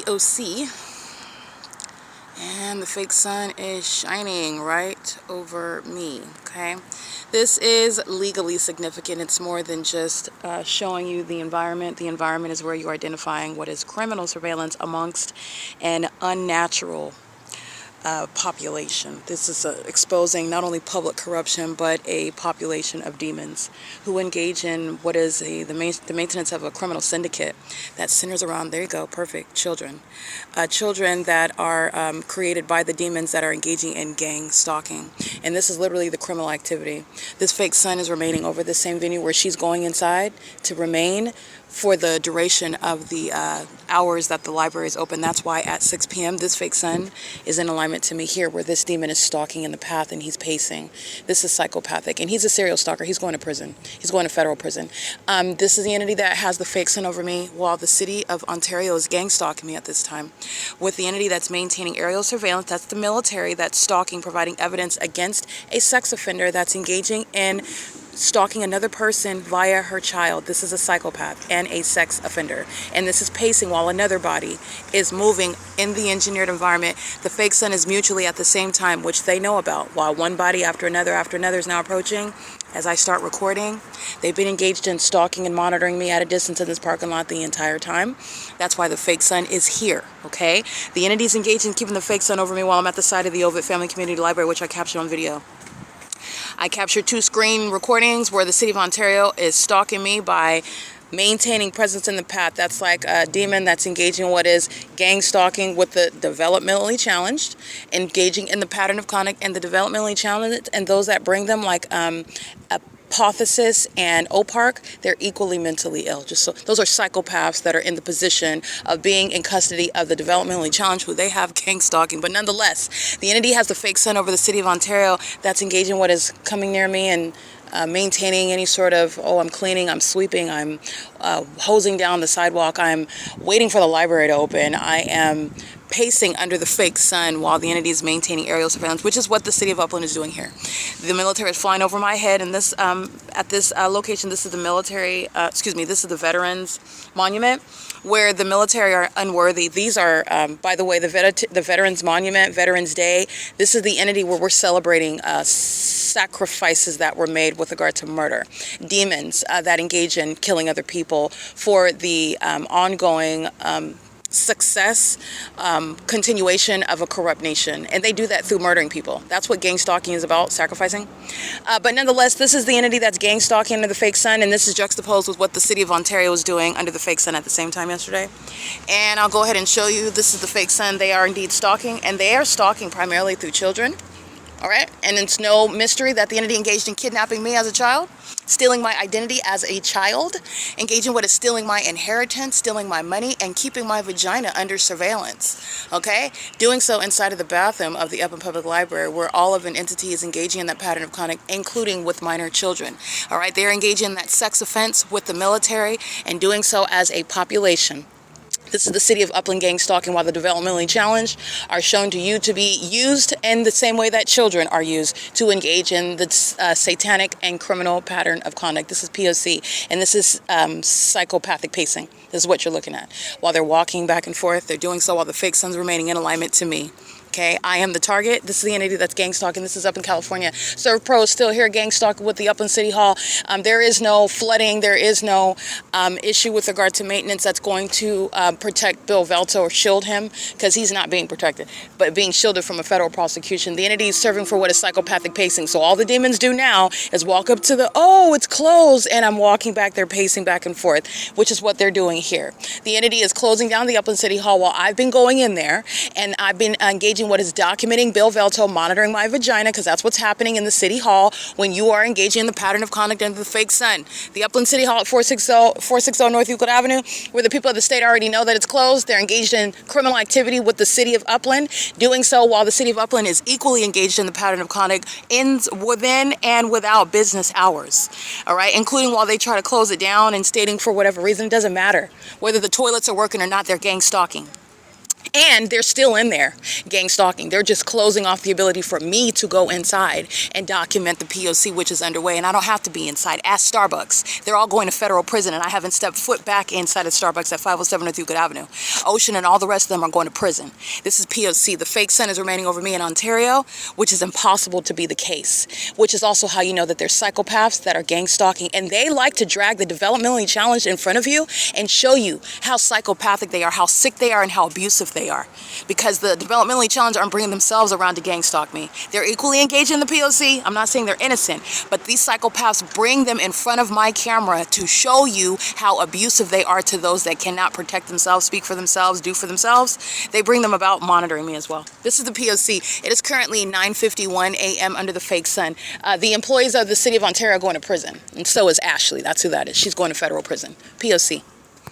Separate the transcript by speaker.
Speaker 1: P.O.C. and the fake sun is shining right over me. Okay, this is legally significant. It's more than just showing you the environment. The environment is where you're identifying what is criminal surveillance amongst an unnatural population. This is exposing not only public corruption, but a population of demons who engage in what is the maintenance of a criminal syndicate that centers around, there you go, perfect, children. Children that are created by the demons that are engaging in gang stalking. And this is literally the criminal activity. This fake sun is remaining over the same venue where she's going inside to remain for the duration of the hours that the library is open. That's why at 6 p.m. this fake sun is in alignment to me here, where this demon is stalking in the path and he's pacing. This is psychopathic, and he's a serial stalker. He's going to prison. He's going to federal prison. This is the entity that has the fake sun over me while the city of Ontario is gang stalking me at this time. With the entity that's maintaining aerial surveillance, that's the military that's stalking, providing evidence against a sex offender that's engaging in stalking another person via her child. This is a psychopath and a sex offender. And this is pacing while another body is moving in the engineered environment. The fake sun is mutually at the same time, which they know about, while one body after another is now approaching. As I start recording, they've been engaged in stalking and monitoring me at a distance in this parking lot the entire time. That's why the fake sun is here, okay? The entity's engaged in keeping the fake sun over me while I'm at the side of the Ovid Family Community Library, which I captured on video. I captured 2 screen recordings where the city of Ontario is stalking me by maintaining presence in the path. That's like a demon that's engaging in what is gang stalking with the developmentally challenged, engaging in the pattern of conduct and the developmentally challenged, and those that bring them, like ANTHESIS and OPARC, they're equally mentally ill. Just so, those are psychopaths that are in the position of being in custody of the developmentally challenged, who they have gang stalking. But nonetheless, the entity has the fake sun over the city of Ontario that's engaging what is coming near me and maintaining any sort of, oh, I'm cleaning, I'm sweeping, I'm hosing down the sidewalk, I'm waiting for the library to open, I am pacing under the fake sun while the entity is maintaining aerial surveillance, which is what the city of Upland is doing here. The military is flying over my head, and this at this location, this is the military, this is the Veterans Monument, where the military are unworthy. These are, by the way, the Veterans Monument, Veterans Day. This is the entity where we're celebrating sacrifices that were made with regard to murder. Demons that engage in killing other people for the ongoing success, continuation of a corrupt nation. And they do that through murdering people. That's what gang stalking is about, sacrificing. But nonetheless, this is the entity that's gang stalking under the fake sun, and this is juxtaposed with what the city of Ontario was doing under the fake sun at the same time yesterday. And I'll go ahead and show you, this is the fake sun. They are indeed stalking, and they are stalking primarily through children. All right, and it's no mystery that the entity engaged in kidnapping me as a child, stealing my identity as a child, engaging what is stealing my inheritance, stealing my money, and keeping my vagina under surveillance, okay? Doing so inside of the bathroom of the Upland Public Library, where all of an entity is engaging in that pattern of conduct, including with minor children, all right? They're engaging in that sex offense with the military and doing so as a population. This is the city of Upland gang stalking, while the developmentally challenged are shown to you to be used in the same way that children are used to engage in the satanic and criminal pattern of conduct. This is P.O.C. and this is psychopathic pacing. This is what you're looking at. While they're walking back and forth, they're doing so while the fake sun's remaining in alignment to me. Okay, I am the target. This is the entity that's gang stalking. This is up in California. Serve Pro is still here gang stalking with the Upland City Hall. There is no flooding. There is no issue with regard to maintenance that's going to protect Bill Velto or shield him, because he's not being protected, but being shielded from a federal prosecution. The entity is serving for what is psychopathic pacing. So all the demons do now is walk up to the, oh, it's closed, and I'm walking back there pacing back and forth, which is what they're doing here. The entity is closing down the Upland City Hall while I've been going in there, and I've been engaging what is documenting Bill Velto monitoring my vagina, because that's what's happening in the City Hall when you are engaging in the pattern of conduct under the fake sun. The Upland City Hall at 460 North Euclid Avenue, where the people of the state already know that it's closed. They're engaged in criminal activity with the City of Upland, doing so while the City of Upland is equally engaged in the pattern of conduct within and without business hours, all right, including while they try to close it down and stating for whatever reason, it doesn't matter. Whether the toilets are working or not, they're gang stalking. And they're still in there gang stalking. They're just closing off the ability for me to go inside and document the POC, which is underway. And I don't have to be inside. Ask Starbucks. They're all going to federal prison, and I haven't stepped foot back inside of Starbucks at 507 North Euclid Avenue. Ocean and all the rest of them are going to prison. This is POC. The fake sun is remaining over me in Ontario, which is impossible to be the case, which is also how you know that there's psychopaths that are gang stalking, and they like to drag the developmentally challenged in front of you and show you how psychopathic they are, how sick they are, and how abusive they are, because the developmentally challenged aren't bringing themselves around to gang stalk me. They're equally engaged in the POC. I'm not saying they're innocent, but these psychopaths bring them in front of my camera to show you how abusive they are to those that cannot protect themselves, speak for themselves, do for themselves. They bring them about monitoring me as well. This is the POC. It is currently 9:51 a.m. under the fake sun. The employees of the city of Ontario are going to prison, and so is Ashley. That's who that is. She's going to federal prison. POC.